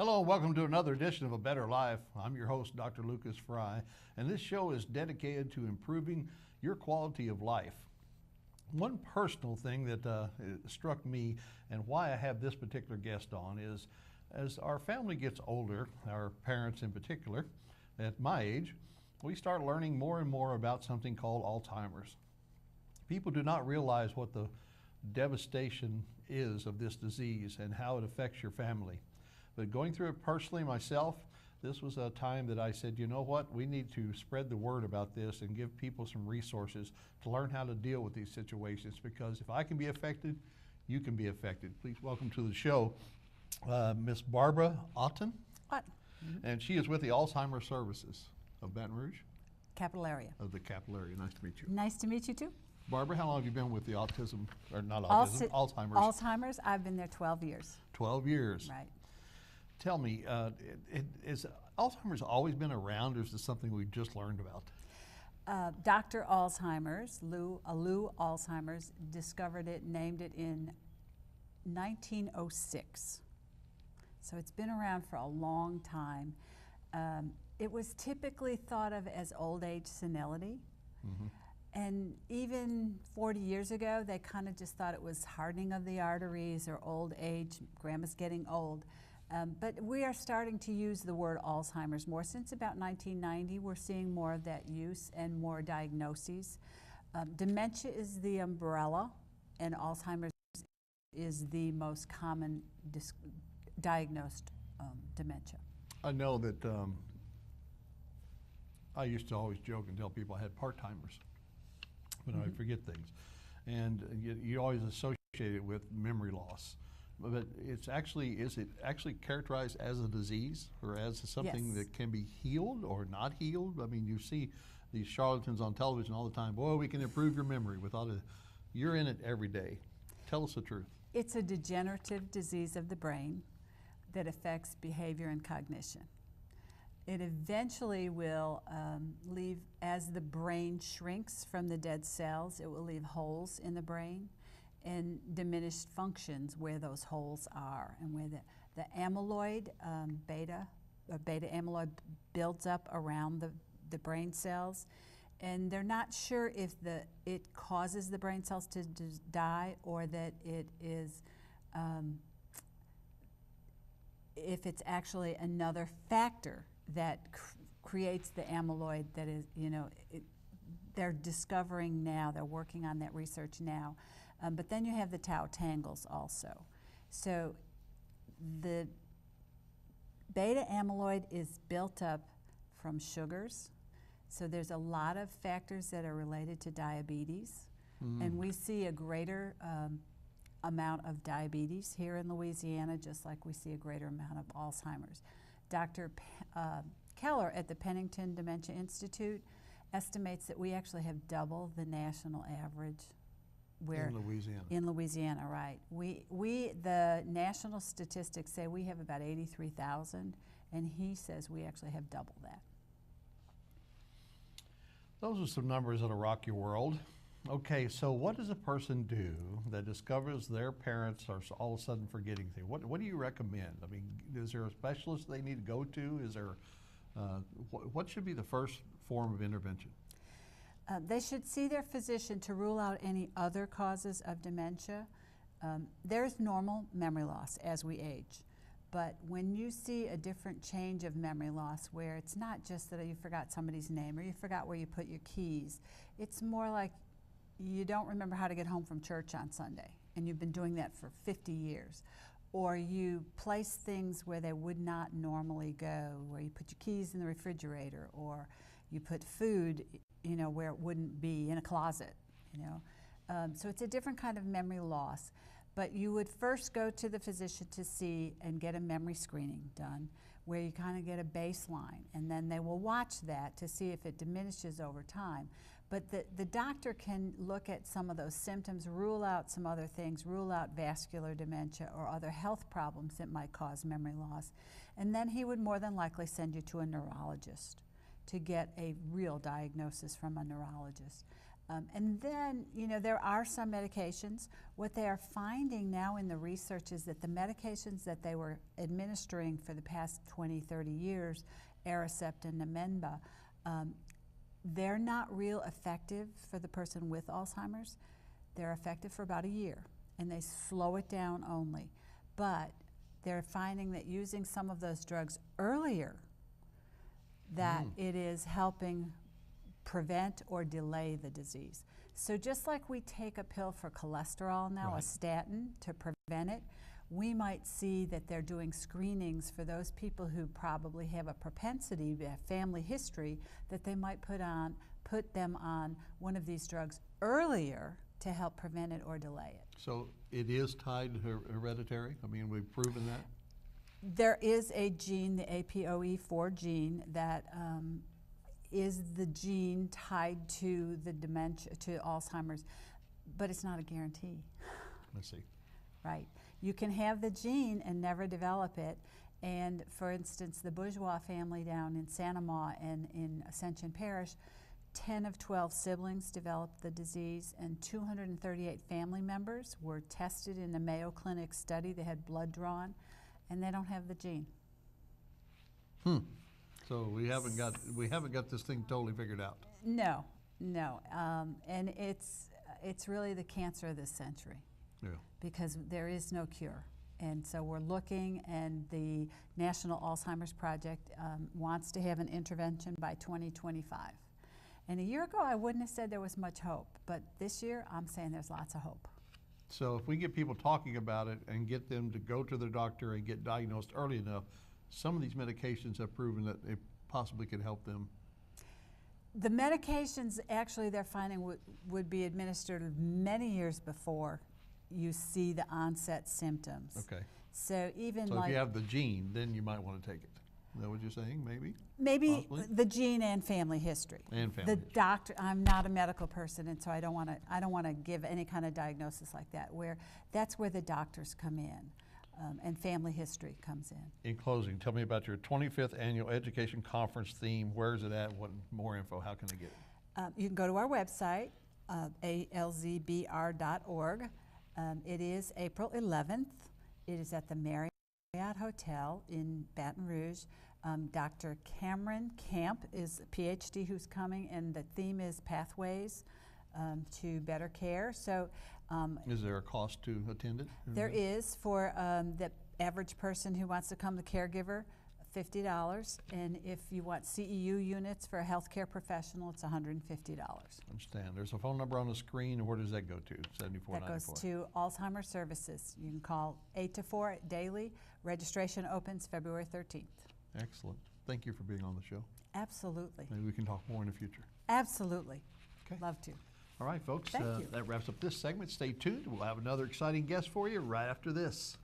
Hello, and welcome to another edition of A Better Life. I'm your host, Dr. Lucas Fry, and this show is dedicated to improving your quality of life. One personal thing that struck me and why I have this particular guest on is as our family gets older, our parents in particular, at my age, we start learning more and more about something called Alzheimer's. People do not realize what the devastation is of this disease and how it affects your family. But going through it personally myself, this was a time that I said, you know what, we need to spread the word about this and give people some resources to learn how to deal with these situations, because if I can be affected, you can be affected. Please welcome to the show Miss Barbara Otten. And she is with the Alzheimer's Services of Baton Rouge. Capital area. Of the capital area. Nice to meet you. Nice to meet you too. Barbara, how long have you been with the autism, or not autism, Alzheimer's? Alzheimer's, I've been there 12 years. 12 years. Right. Tell me, is Alzheimer's always been around, or is this something we just learned about? Dr. Alzheimer's, Lou Alzheimer's, discovered it, named it in 1906. So it's been around for a long time. It was typically thought of as old age senility. Mm-hmm. And even 40 years ago, they kind of just thought it was hardening of the arteries or old age, grandma's getting old. But we are starting to use the word Alzheimer's more. Since about 1990, we're seeing more of that use and more diagnoses. Dementia is the umbrella, and Alzheimer's is the most common diagnosed dementia. I know that I used to always joke and tell people I had part-timers when I would forget things. And you always associate it with memory loss. But is it actually characterized as a disease, or as something Yes. that can be healed or not healed? I mean, you see these charlatans on television all the time. Boy, we can improve your memory you're in it every day. Tell us the truth. It's a degenerative disease of the brain that affects behavior and cognition. It eventually will leave, as the brain shrinks from the dead cells, it will leave holes in the brain and diminished functions where those holes are, and where the amyloid, beta amyloid builds up around the brain cells, and they're not sure if it causes the brain cells to die, or that it is, if it's actually another factor that creates the amyloid that is, they're discovering now, they're working on that research now. But then you have the tau tangles also. So the beta amyloid is built up from sugars. So there's a lot of factors that are related to diabetes. And we see a greater amount of diabetes here in Louisiana, just like we see a greater amount of Alzheimer's. Dr. Keller at the Pennington Dementia Institute estimates that we actually have double the national average. In Louisiana, right. The national statistics say we have about 83,000, and he says we actually have double that. Those are some numbers that'll rock your world. Okay, so what does a person do that discovers their parents are all of a sudden forgetting things? What do you recommend? I mean, is there a specialist they need to go to? Is there, what should be the first form of intervention? They should see their physician to rule out any other causes of dementia. There's normal memory loss as we age, but when you see a different change of memory loss, where it's not just that you forgot somebody's name or you forgot where you put your keys, it's more like you don't remember how to get home from church on Sunday, and you've been doing that for 50 years. Or you place things where they would not normally go, where you put your keys in the refrigerator, or you put food where it wouldn't be, in a closet, So it's a different kind of memory loss. But you would first go to the physician to see and get a memory screening done, where you kind of get a baseline, and then they will watch that to see if it diminishes over time. But the doctor can look at some of those symptoms, rule out some other things, rule out vascular dementia or other health problems that might cause memory loss. And then he would more than likely send you to a neurologist to get a real diagnosis from a neurologist. And then, you know, there are some medications. What they are finding now in the research is that the medications that they were administering for the past 20, 30 years, Aricept and Namenda, they're not real effective for the person with Alzheimer's. They're effective for about a year, and they slow it down only. But they're finding that using some of those drugs earlier, that it is helping prevent or delay the disease. So just like we take a pill for cholesterol now, a statin, to prevent it, we might see that they're doing screenings for those people who probably have a propensity, a family history, that they might put them on one of these drugs earlier to help prevent it or delay it. So it is tied to hereditary? I mean, we've proven that? There is a gene, the APOE4 gene, that is the gene tied to the dementia, to Alzheimer's, but it's not a guarantee. I see. Right. You can have the gene and never develop it. And for instance, the Bourgeois family down in Santa Ma and in Ascension Parish, 10 of 12 siblings developed the disease, and 238 family members were tested in a Mayo Clinic study. They had blood drawn, and they don't have the gene. So we haven't got this thing totally figured out. No, no, and it's really the cancer of this century. Yeah. Because there is no cure. And so we're looking, and the National Alzheimer's Project wants to have an intervention by 2025. And a year ago, I wouldn't have said there was much hope, but this year, I'm saying there's lots of hope. So if we get people talking about it and get them to go to their doctor and get diagnosed early enough, some of these medications have proven that it possibly could help them. The medications, actually, they're finding would be administered many years before you see the onset symptoms. Okay. So even So like, if you have the gene, then you might want to take it. Is that what you're saying, maybe? maybe Possibly? the gene and family history. And family The history. doctor, I'm not a medical person, and so I don't want to give any kind of diagnosis like that. That's where the doctors come in, and family history comes in. In closing, tell me about your 25th Annual Education Conference theme. Where is it at? What more info? How can they get it? You can go to our website, alzbr.org. It is April 11th. It is at the Marriott Hotel in Baton Rouge. Dr. Cameron Camp is a PhD who's coming, and the theme is Pathways to Better Care. So Is there a cost to attend it? there is, for the average person who wants to come, the caregiver, $50. And if you want CEU units for a healthcare professional, it's $150. Understand. There's a phone number on the screen. Where does that go to? 7494. That goes to Alzheimer's Services. You can call 8 to 4 daily. Registration opens February 13th. Excellent. Thank you for being on the show. Absolutely. Maybe we can talk more in the future. Absolutely. Okay. Love to. All right, folks. Thank you. That wraps up this segment. Stay tuned. We'll have another exciting guest for you right after this.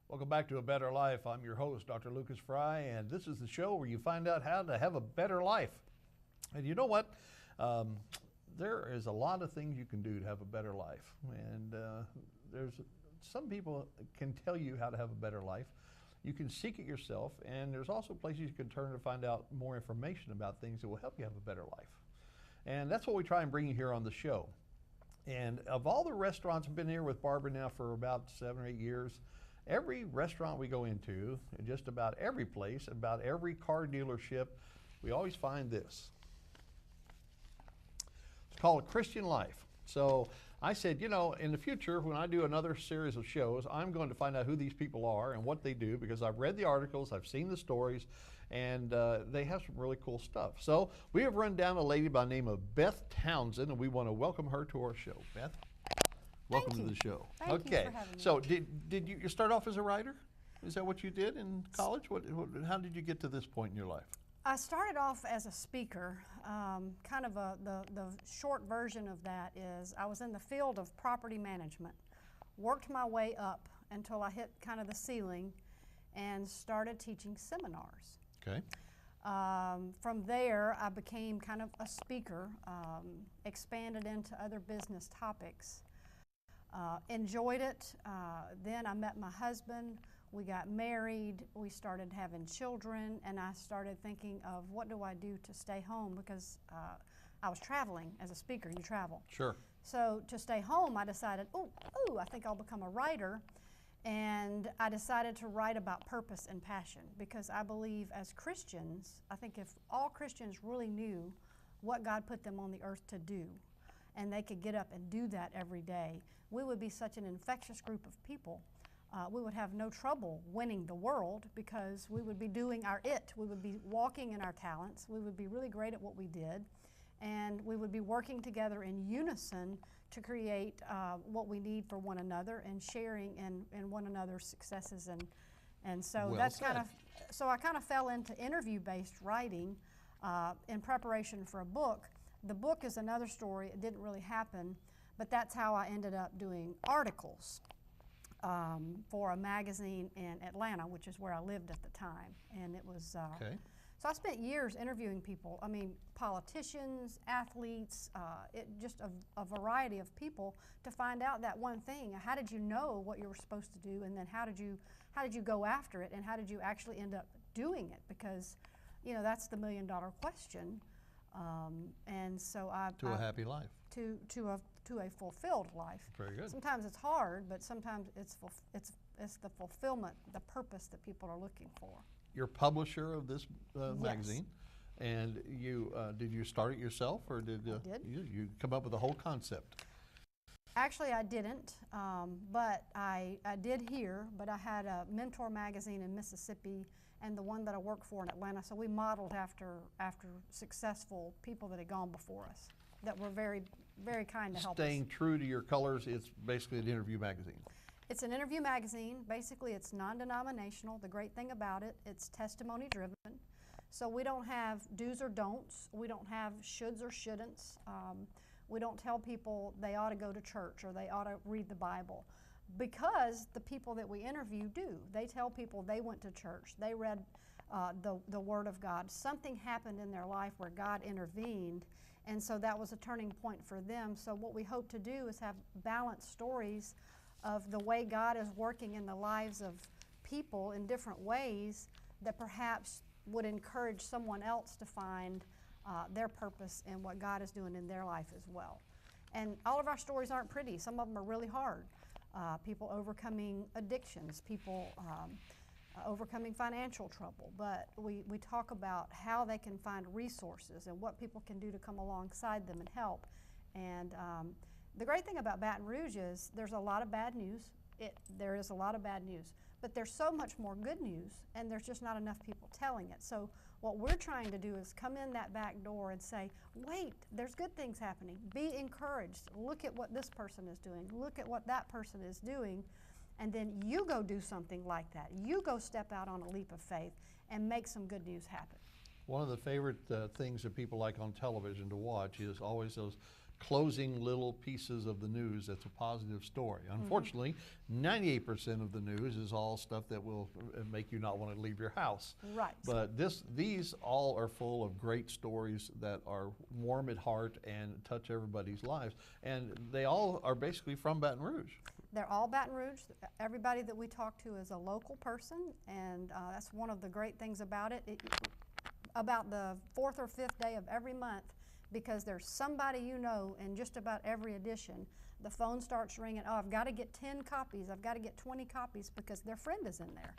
Welcome back to A Better Life. I'm your host, Dr. Lucas Fry, and this is the show where you find out how to have a better life. And you know what? There is a lot of things you can do to have a better life. And there's some people can tell you how to have a better life. You can seek it yourself, and there's also places you can turn to find out more information about things that will help you have a better life. And that's what we try and bring you here on the show. And of all the restaurants, I've been here with Barbara now for about 7 or 8 years. Every restaurant we go into, and just about every place, about every car dealership, we always find this. It's called A Christian Life. So I said, you know, in the future, when I do another series of shows, I'm going to find out who these people are and what they do, because I've read the articles, I've seen the stories, and they have some really cool stuff. So we have run down a lady by the name of Beth Townsend, and we want to welcome her to our show. Beth, welcome to the show. Thank you Okay, for having me. so did you start off as a writer? Is that what you did in college? How did you get to this point in your life? I started off as a speaker. Kind of the short version of that is I was in the field of property management, worked my way up until I hit kind of the ceiling and started teaching seminars. Okay. From there, I became kind of a speaker, expanded into other business topics. Enjoyed it. Then I met my husband. We got married, we started having children, and I started thinking of what do I do to stay home, because I was traveling as a speaker, you travel. Sure. So to stay home, I decided, I think I'll become a writer. And I decided to write about purpose and passion, because I believe as Christians, I think if all Christians really knew what God put them on the earth to do, and they could get up and do that every day, we would be such an infectious group of people. We would have no trouble winning the world, because we would be doing our it. We would be walking in our talents. We would be really great at what we did. And we would be working together in unison to create what we need for one another, and sharing in one another's successes. And so Well that's said. kind of, so I kind of fell into interview-based writing in preparation for a book. The book is another story. It didn't really happen, but that's how I ended up doing articles. For a magazine in Atlanta, which is where I lived at the time. And it was, Okay. so I spent years interviewing people. I mean, politicians, athletes, just a variety of people, to find out that one thing. How did you know what you were supposed to do, and then how did you go after it, and how did you actually end up doing it? Because, you know, that's the $1,000,000 question. And so To a happy life. to a fulfilled life. Very good. Sometimes it's hard, but sometimes it's the fulfillment, the purpose that people are looking for. You're publisher of this Yes. magazine, and you did you start it yourself, or did, did. You come up with the whole concept? Actually, I didn't, but I did here. But I had a Mentor magazine in Mississippi, and the one that I work for in Atlanta. So we modeled after successful people that had gone before us, that were very, very kind to help us. Staying true to your colors, it's basically an interview magazine. It's an interview magazine. Basically, it's non-denominational. The great thing about it, it's testimony driven. So we don't have do's or don'ts. We don't have shoulds or shouldn'ts. We don't tell people they ought to go to church or they ought to read the Bible, because the people that we interview do. They tell people they went to church, they read the Word of God. Something happened in their life where God intervened, and so that was a turning point for them. So what we hope to do is have balanced stories of the way God is working in the lives of people in different ways that perhaps would encourage someone else to find their purpose in what God is doing in their life as well. And all of our stories aren't pretty. Some of them are really hard. People overcoming addictions, people overcoming financial trouble. But we talk about how they can find resources and what people can do to come alongside them and help. And the great thing about Baton Rouge is there's a lot of bad news. There is a lot of bad news. But there's so much more good news, and there's just not enough people telling it. So what we're trying to do is come in that back door and say, wait, there's good things happening. Be encouraged. Look at what this person is doing. Look at what that person is doing. And then you go do something like that. You go step out on a leap of faith and make some good news happen. One of the favorite things that people like on television to watch is always those closing little pieces of the news that's a positive story. Unfortunately, 98% of the news is all stuff that will make you not want to leave your house. Right. But these all are full of great stories that are warm at heart and touch everybody's lives. And they all are basically from Baton Rouge. They're all Baton Rouge. Everybody that we talk to is a local person, and that's one of the great things about it. About the 4th or 5th day of every month, because there's somebody you know in just about every edition. The phone starts ringing, oh, I've got to get 10 copies, I've got to get 20 copies because their friend is in there.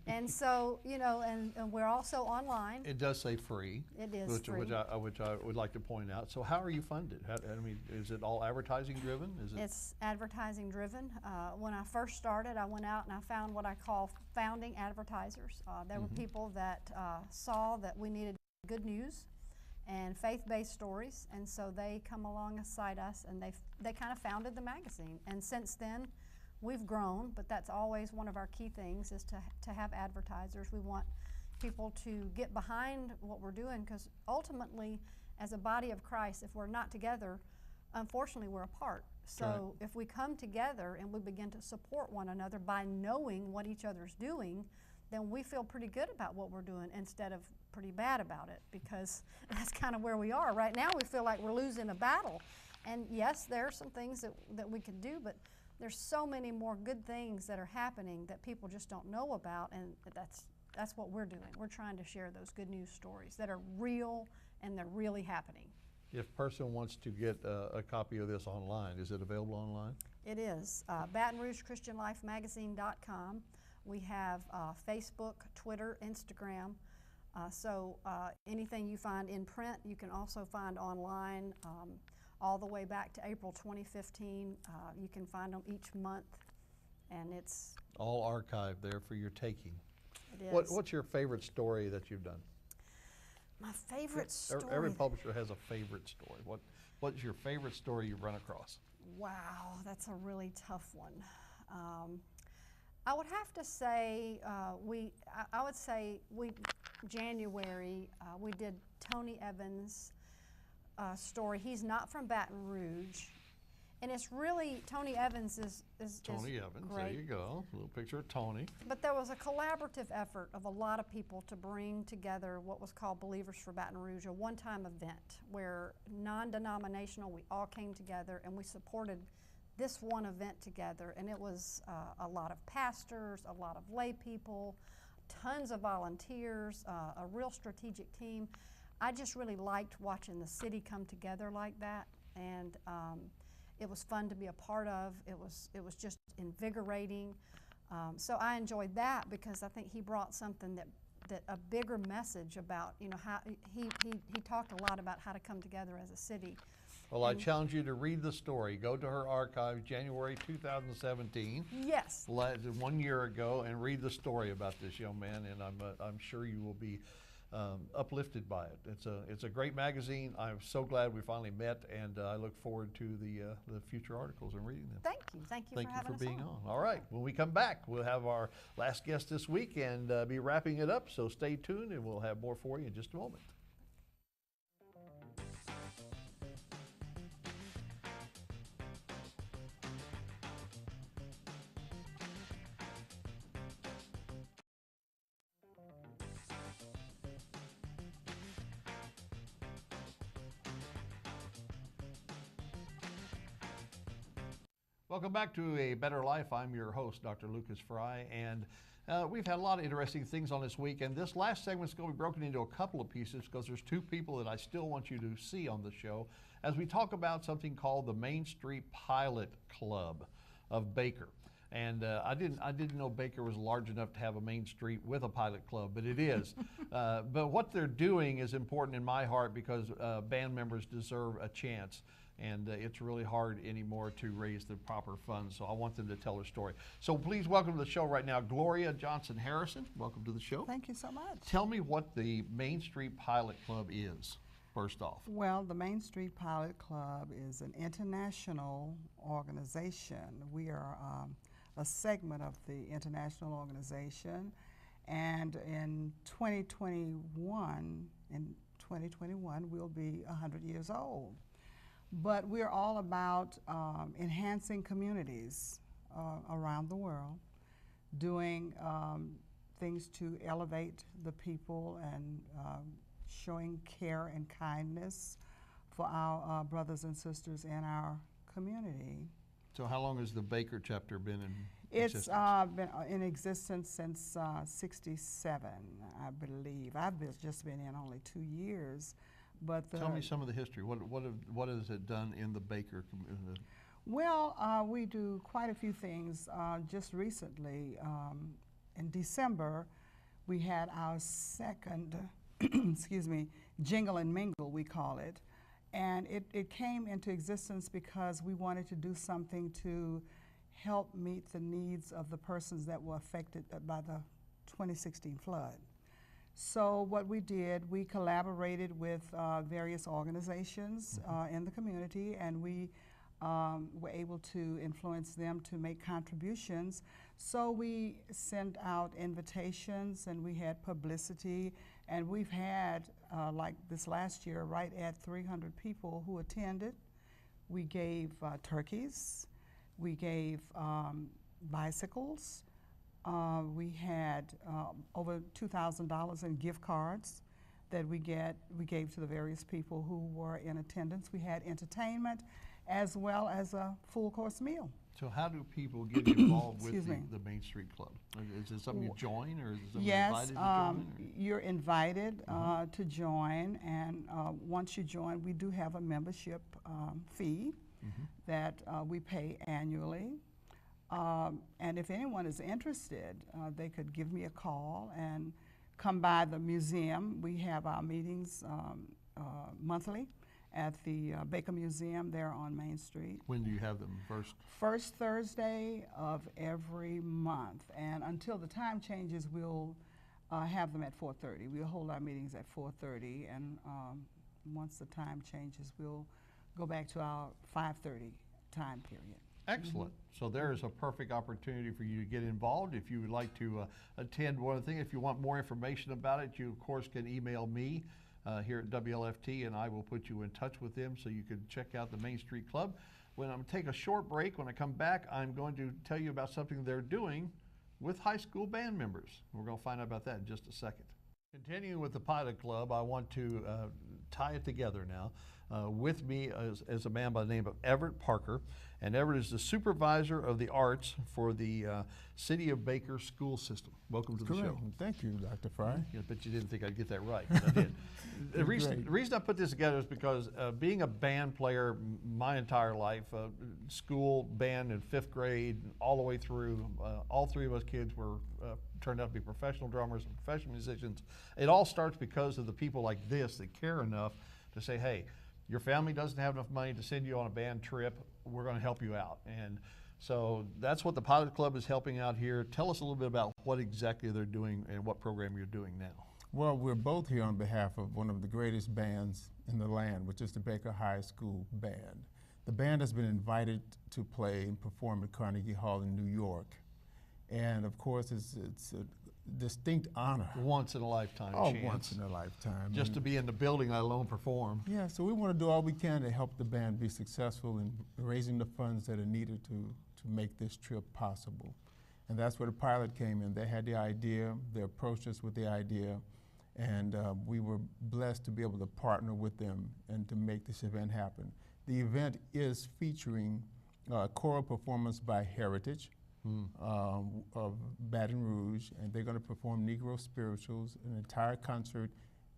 And so, you know, and we're also online. It does say free. It is which, free. Which I would like to point out. So how are you funded? I mean, is it all advertising driven? Is it? It's advertising driven. When I first started, I went out and I found what I call founding advertisers. There were people that saw that we needed good news and faith-based stories, and so they come alongside us, and they kind of founded the magazine. And since then, we've grown, but that's always one of our key things, is to have advertisers. We want people to get behind what we're doing, because ultimately, as a body of Christ, if we're not together, unfortunately, we're apart. So if we come together and we begin to support one another by knowing what each other's doing, then we feel pretty good about what we're doing instead of pretty bad about it, because that's kind of where we are. Right now we feel like we're losing a battle. And yes, there are some things that we can do, but there's so many more good things that are happening that people just don't know about, and that's what we're doing. We're trying to share those good news stories that are real and they're really happening. If a person wants to get a copy of this online, is it available online? It is. Baton Rouge Christian Life Magazine.com. We have Facebook, Twitter, Instagram. So anything you find in print, you can also find online. All the way back to April 2015, you can find them each month, and it's all archived there for your taking. It is. What's your favorite story that you've done? My favorite story. Every publisher has a favorite story. What's your favorite story you've run across? Wow, that's a really tough one. I would have to say January we did Tony Evans' story. He's not from Baton Rouge, and it's really Tony Evans is Tony Evans. Great. There you go. A little picture of Tony. But there was a collaborative effort of a lot of people to bring together what was called Believers for Baton Rouge, a one-time event where non-denominational, we all came together and we supported this one event together. And it was a lot of pastors, a lot of lay people, tons of volunteers, a real strategic team. I just really liked watching the city come together like that, and it was fun to be a part of. It was just invigorating. So I enjoyed that because I think he brought something that a bigger message about, you know, how he talked a lot about how to come together as a city. Well, I challenge you to read the story. Go to her archive, January 2017. Yes. 1 year ago, and read the story about this young man, and I'm sure you will be uplifted by it. It's a great magazine. I'm so glad we finally met, and I look forward to the future articles and reading them. Thank you for having us being on. All right, when we come back, we'll have our last guest this week and be wrapping it up, so stay tuned and we'll have more for you in just a moment. Welcome back to A Better Life. I'm your host, Dr. Lucas Fry, and we've had a lot of interesting things on this week, and this last segment is going to be broken into a couple of pieces because there's two people that I still want you to see on the show as we talk about something called the Main Street Pilot Club of Baker. And I didn't know Baker was large enough to have a Main Street with a pilot club, but it is. But what they're doing is important in my heart because band members deserve a chance. And it's really hard anymore to raise the proper funds, so I want them to tell their story. So please welcome to the show right now, Gloria Johnson Harrison. Welcome to the show. Thank you so much. Tell me what the Main Street Pilot Club is, first off. Well, the Main Street Pilot Club is an international organization. We are a segment of the international organization, and in 2021, we'll be 100 years old. But we're all about enhancing communities around the world, doing things to elevate the people and showing care and kindness for our brothers and sisters in our community. So how long has the Baker chapter been in existence? existence? It's been in existence since '67, I believe. I've just been in only 2 years. But Tell me some of the history. What has it done in the Baker community? Well, we do quite a few things. Just recently, in December, we had our second, excuse me, Jingle and Mingle, we call it. And it came into existence because we wanted to do something to help meet the needs of the persons that were affected by the 2016 flood. So what we did, we collaborated with various organizations in the community, and we were able to influence them to make contributions. So we sent out invitations, and we had publicity, and we've had, like this last year, right at 300 people who attended. We gave turkeys, we gave bicycles, we had over $2,000 in gift cards that we gave to the various people who were in attendance. We had entertainment as well as a full course meal. So how do people get involved with Excuse me. the Main Street Club? Is it something you join, or is it something Yes, invited to join? you're invited to join, and once you join, we do have a membership fee that we pay annually. And if anyone is interested, they could give me a call and come by the museum. We have our meetings monthly at the Baker Museum there on Main Street. When do you have them first? First Thursday of every month, and until the time changes, we'll have them at 4:30. We'll hold our meetings at 4:30, and once the time changes, we'll go back to our 5:30 time period. Excellent. So there is a perfect opportunity for you to get involved. If you would like to attend one of the things, if you want more information about it, you of course can email me here at WLFT, and I will put you in touch with them so you can check out the Main Street Club. When I'm going to take a short break, when I come back, I'm going to tell you about something they're doing with high school band members. We're going to find out about that in just a second. Continuing with the Pilot Club, I want to tie it together now. With me is a man by the name of Everett Parker, and Everett is the supervisor of the arts for the City of Baker school system. Welcome to the show. Thank you, Dr. Fry. I bet you didn't think I'd get that right, but I did. The reason I put this together is because being a band player my entire life, school band in 5th grade, all the way through, all three of us kids were turned out to be professional drummers and professional musicians. It all starts because of the people like this that care enough to say, hey, your family doesn't have enough money to send you on a band trip, we're going to help you out. And so that's what the Pilot Club is helping out here. Tell us a little bit about what exactly they're doing and what program you're doing now. Well, we're both here on behalf of one of the greatest bands in the land, which is the Baker High School Band. The band has been invited to play and perform at Carnegie Hall in New York. And of course, it's a distinct honor. Once in a lifetime Oh, chance. once in a lifetime. Just to be in the building, let alone perform. Yeah, so we want to do all we can to help the band be successful in raising the funds that are needed to make this trip possible. And that's where the Pilot came in. They had the idea, they approached us with the idea, and we were blessed to be able to partner with them and to make this event happen. The event is featuring choral performance by Heritage of Baton Rouge, and they're going to perform Negro Spirituals, an entire concert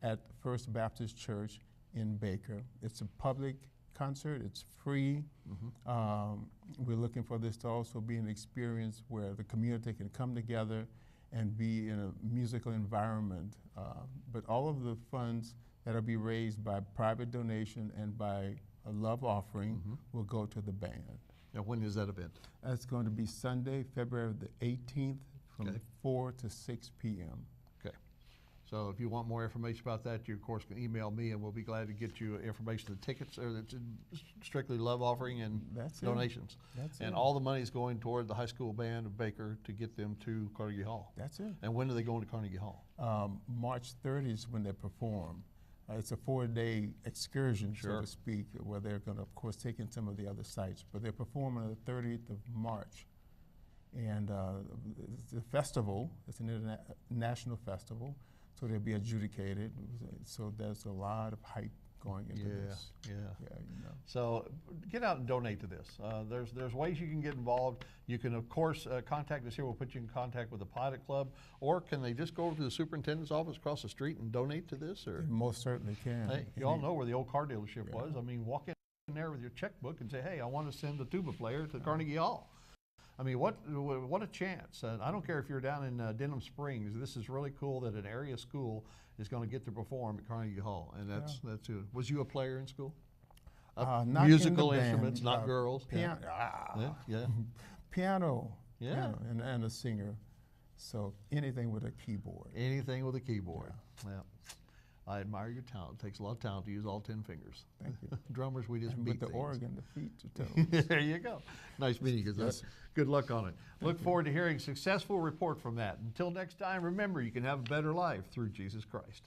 at First Baptist Church in Baker. It's a public concert, it's free. We're looking for this to also be an experience where the community can come together and be in a musical environment. But all of the funds that will be raised by private donation and by a love offering will go to the band. Now, when is that event? That's going to be Sunday, February the 18th from Okay. 4 to 6 p.m. Okay. So if you want more information about that, you of course can email me, and we'll be glad to get you information. The tickets are strictly love offering and That's it. donations. That's And it. all the money is going toward the high school band of Baker to get them to Carnegie Hall. That's it. And when are they going to Carnegie Hall? March 30th is when they perform. It's a 4-day excursion, so Sure. to speak, where they're going to, of course, take in some of the other sites. But they're performing on the 30th of March. And it's a festival. It's an international festival, so they'll be adjudicated. So there's a lot of hype going into this. Yeah. Yeah, you know. So get out and donate to this. There's ways you can get involved. You can, of course, contact us here. We'll put you in contact with the Pilot Club. Or can they just go over to the superintendent's office across the street and donate to this? Or They most certainly can. hey, you all know where the old car dealership was. I mean, walk in there with your checkbook and say, hey, I want to send a tuba player to Carnegie Hall. I mean, what a chance. I don't care if you're down in Denham Springs. This is really cool that an area school is going to get to perform at Carnegie Hall. And that's it. Was you a player in school? Not in the Musical band, instruments, not girls. Piano, Yeah. piano, Yeah. piano, and a singer. So anything with a keyboard. Anything with a keyboard. Yeah. I admire your talent. It takes a lot of talent to use all 10 fingers. Thank you. Drummers, we just And beat with the things. organ, the feet, the toes. There you go. Nice meeting you. Yes. Good luck on it. Look forward to hearing a successful report from that. Until next time, remember, you can have a better life through Jesus Christ.